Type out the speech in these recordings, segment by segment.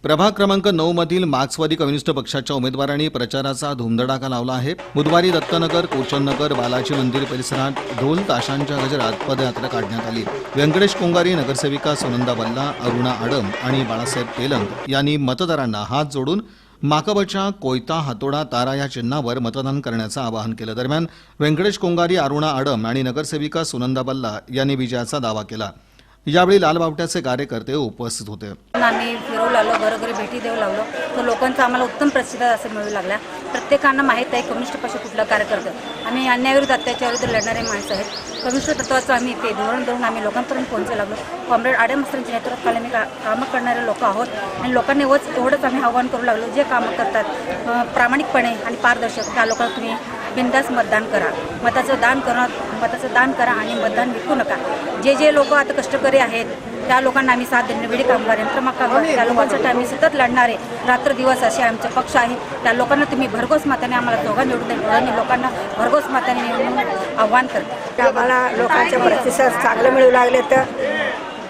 प्रभाग क्रमांक 9 मधील मार्क्सवादी कम्युनिस्ट पक्षाच्या उमेदवारांनी प्रचाराचा धुमधडाका लावला आहे। बुधवारी दत्तनगर, कोचननगर, बालाजी मंदिर परिसरात ढोल ताशांच्या गजरात पदयात्रा काढण्यात आली। व्यंकटेश कोंगारी, नगरसेविका सुनंदा बल्ला, अरुणा आडम आणि बाळासाहेब तेलंग यांनी मतदारांना हात जोडून माकबच्या कोयता, हातोडा, तारा या चिन्हावर मतदान करण्याचं आवाहन केलं। दरम्यान व्यंकटेश कोंगारी, अरुणा आडम आणि नगरसेविका सुनंदा बल्ला यांनी विजयाचा दावा केला। यावेळी लालबावट्याचे कार्यकर्ते उपस्थित होते। आम्ही फिरू लागलो, घरोघरी भेटी देऊ लागलो, तर लोकांचा आम्हाला उत्तम प्रतिसाद असे मिळू लागला। प्रत्येकांना माहीत आहे कम्युनिस्ट पक्ष कुठलं कार्य करतं। आम्ही अन्यायाविरुद्ध अत्याचाराविरुद्ध लढणारे माणसं आहेत। कम्युनिस्ट तत्वाचं आम्ही ते धोरण देऊन आम्ही लोकांपर्यंत पोहोचू लागलो। कॉम्रेड आडम मास्तरांच्या नेतृत्वाखाली आम्ही कामं करणारे लोक आहोत आणि लोकांनी एवढंच आम्ही आवाहन करू लागलो, जे कामं करतात प्रामाणिकपणे आणि पारदर्शक त्या लोकांना तुम्ही बिनधास्त मतदान करा। मताचं दान करा आणि मतदान विकू नका। जे लोक आता कष्टकरी आहेत त्या लोकांना आम्ही साथ देणे, विडी कामगार, यंत्रमाग कामगार, त्या लोकांसाठी आम्ही सतत लढणारे रात्र दिवस असे आमचे पक्ष आहे। त्या लोकांना तुम्ही भरघोस मताने आम्हाला दोघां निवडून द्या आणि लोकांना भरघोस मताने निवडून आव्हान करते। आम्हाला लोकांचे प्रतिसाद चांगले मिळू लागले, तर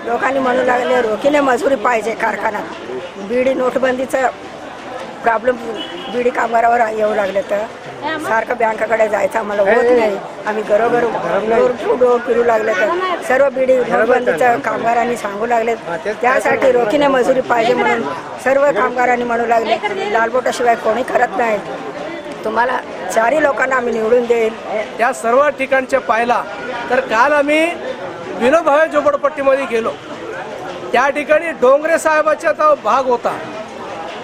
लोकांनी म्हणू लागले रोखीने मजुरी पाहिजे कारखान्यात। बीडी नोटबंदीचं प्रॉब्लेम बीडी कामगारावर येऊ लागले, तर सारखं बँकेकडे जायचं आम्हाला होत नाही। आम्ही घरोघर डोर फिरू लागले, तर सर्व बीडी नोटबंदीच्या कामगारांनी सांगू लागले त्यासाठी रोखीने मजुरी पाहिजे म्हणून सर्व कामगारांनी म्हणू लागले। लालबोटाशिवाय कोणी करत नाही, तुम्हाला चारही लोकांना आम्ही निवडून देईल। त्या सर्व ठिकाणचे पाहिला तर काल आम्ही विनोभावे झोपडपट्टीमध्ये गेलो। त्या ठिकाणी डोंगरे साहेबाचा तो भाग होता,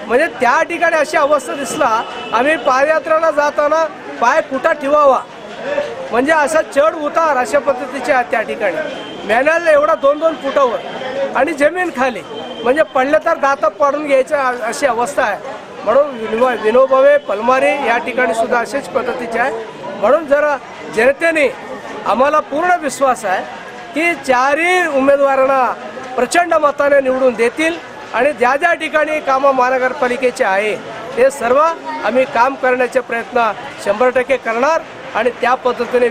म्हणजे त्या ठिकाणी अशी अवस्था दिसला, आम्ही पादयात्रेला जाताना पाय कुठं ठेवावा म्हणजे असा चढ उतार अशा पद्धतीचे त्या ठिकाणी मॅनल एवढा 2-2 फुटावर आणि जमीन खाली, म्हणजे पडले तर दाता पाडून घ्यायचं अशी अवस्था आहे। म्हणून विनोभावे पलमारी या ठिकाणी सुद्धा अशाच पद्धतीचे आहे। म्हणून जरा जनतेने आम्हाला पूर्ण विश्वास आहे की चारही उमेदवारांना प्रचंड मताने निवडून देतील आणि ज्या ठिकाणी कामं महानगरपालिकेचे आहे ते सर्व आम्ही काम करण्याचे प्रयत्न 100% करणार आणि त्या पद्धतीने